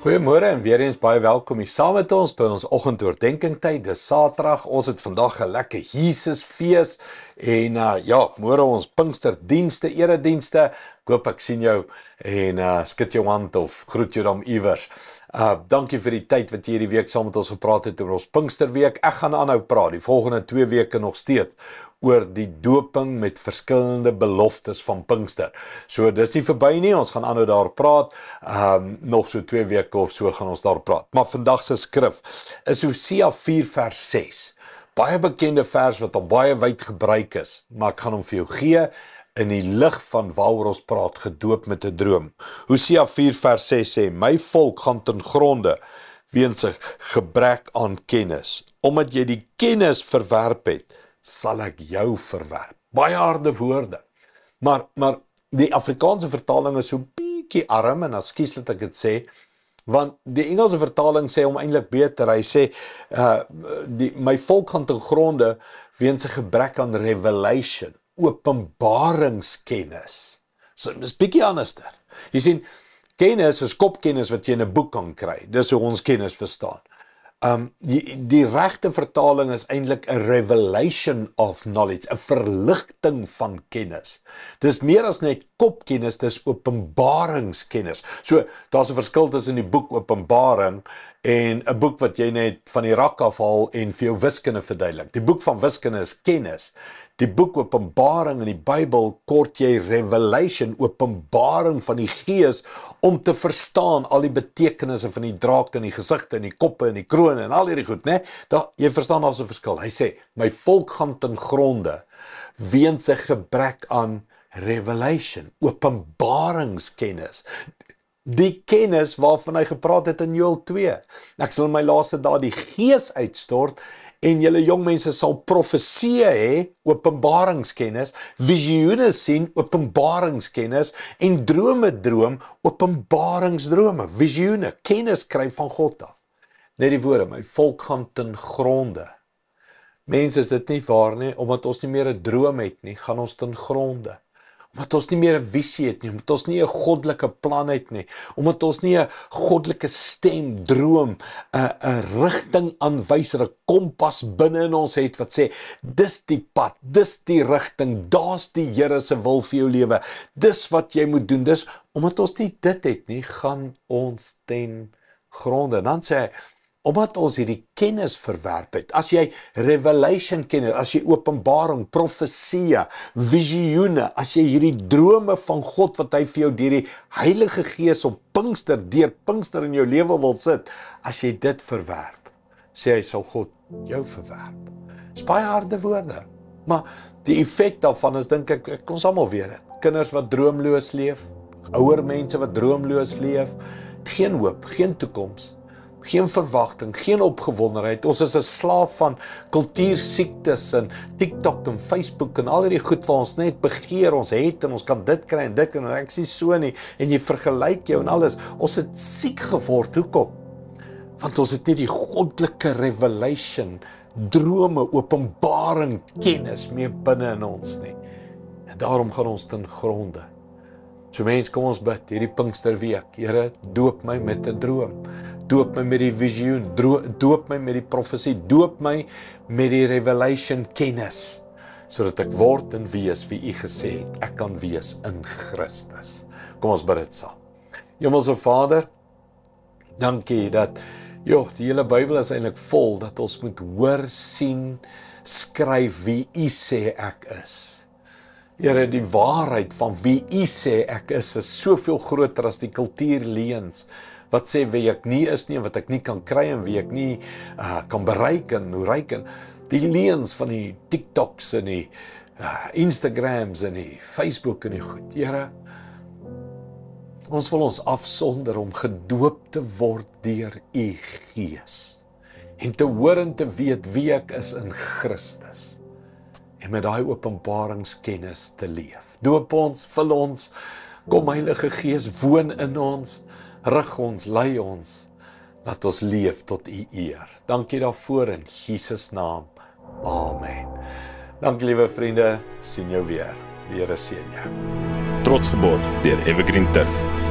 Goeiemôre en weer eens baie welkom hier saam met ons by ons oggendoordenkingtyd. Dis Saterdag. Ons het vandag 'n lekker Jesusfees en môre ons Pinksterdienste, eredienste. Ek hoop ek sien jou en skud jou hand of groet jou dan iewers. Dankie vir die tyd wat jy hierdie week saam met ons gepraat het oor ons Pinksterweek. Ek gaan aanhou praat die volgende 2 weke nog steeds oor die doping met verskillende beloftes van Pinkster. So dis nie verby nie, ons gaan aanhou daar praat. Nog so 2 weke of so gaan ons daar praat. Maar vandag se skrif is Hosea 4 vers 6. Baie bekende vers wat al baie wyd gebruik is, maar ek gaan hom vir jou gee in die lig van waaroor ons praat, gedoop met 'n droom. Hosea 4 vers 6 sê, my volk gaan ten gronde weens 'n gebrek aan kennis. Omdat jy die kennis verwerp het, sal ek jou verwerp. Baie harde woorde. Maar die Afrikaanse vertaling is so bietjie arm, en ekskuus dat ek dit sê, want die Engelse vertaling sê hom eintlik beter. Hy sê, my volk gaan ten gronde weens 'n gebrek aan revelation, openbaringskennis. So, dis bietjie anderster. Jy sien, kennis is kopkennis wat jy in 'n boek kan kry. Dis hoe ons kennis verstaan. Die regte vertaling is eintlik 'n revelation of knowledge, 'n verligting van kennis. Dis meer as net kopkennis, dis openbaringskennis. So, daar's 'n verskil tussen die boek Openbaring en 'n boek wat jy net van die rak afhaal en vir jou wiskunde verduidelik. Die boek van wiskunde is kennis. Die boek Openbaring in die Bybel kort jy revelation, openbaring van die Gees, om te verstaan al die betekenisse van die draak en die gesigte en die koppe en die kroon en al hierdie goed, né? Jy verstaan daar's 'n verskil. Hy sê, my volk gaan ten gronde weens 'n gebrek aan revelation, openbaringskennis. Die kennis waarvan hy gepraat het in Joël 2. Ek sal in my laaste dae die Gees uitstort en julle jong mense sal profeseë hê, openbaringskennis, visioene sien, openbaringskennis, en drome droom, openbaringsdrome, visioene, kennis kry van God af. Net die woorde, my volk gaan ten gronde. Mense, is dit nie waar nie, omdat ons nie meer 'n droom het nie, gaan ons ten gronde. Omdat ons nie meer 'n visie het nie, omdat ons nie 'n goddelike plan het nie, omdat ons nie 'n goddelike stem, droom, 'n rigtingaanwyser, 'n kompas binne in ons het wat sê, dis die pad, dis die rigting, daar's die Here se wil vir jou lewe, dis wat jy moet doen. Dis omdat ons nie dit het nie, gaan ons ten gronde. En dan sê hy, omdat ons hierdie kennis verwerp het, as jy revelation kennis, as jy openbaring, profesie, visioene, as jy hierdie drome van God wat hy vir jou deur die Heilige Gees op Pinkster, deur Pinkster in jou lewe wil sit, as jy dit verwerp, sê hy, sal God jou verwerp. Dis baie harde woorde, maar die effek daarvan is, dink ek ons almal weet dit, kinders wat droomloos leef, ouer mense wat droomloos leef, geen hoop, geen toekoms, geen verwagting, geen opgewondenheid. Ons is 'n slaaf van kultuursiektes en TikTok en Facebook en al hierdie goed waar ons net begeer, ons het en ons kan dit kry en dit kan, en ek sê so nie, en jy vergelyk jou en alles. Ons het siek geword, hoekom? Want ons het nie die goddelike revelation, drome, openbaring, kennis meer binne in ons nie. En daarom gaan ons ten gronde. So mens, kom ons bid, hierdie Pinksterweek, Here, doop my met 'n droom, doop my met die visioen, doop my met die profesie, doop my met die revelation kennis, sodat ek word en wees wie U gesê het, ek kan wees in Christus. Kom ons bid dit saam. Hemelse Vader, dankie dat, die hele Bybel is eintlik vol, dat ons moet hoor, sien, skryf wie U sê ek is. Here, die waarheid van wie U sê ek is soveel groter as die kultuurleuns, wat sê wie ek nie is nie, en wat ek nie kan kry, en wie ek nie kan bereik, en hoe ryk, en die leuns van die TikToks, en die Instagrams, en die Facebook, en die goed. Here, ons wil ons afsonder om gedoop te word deur U Gees, en te hoor en te weet wie ek is in Christus, en met daai openbaringskennis te leef. Doop ons, vul ons, kom Heilige Gees, woon in ons, rig ons, lei ons, laat ons leef tot U eer. Dankie daarvoor in Jesus naam. Amen. Dankie liewe vriende, sien jou weer. Die Here seën jou. Trots geborg deur Evergreen Turf.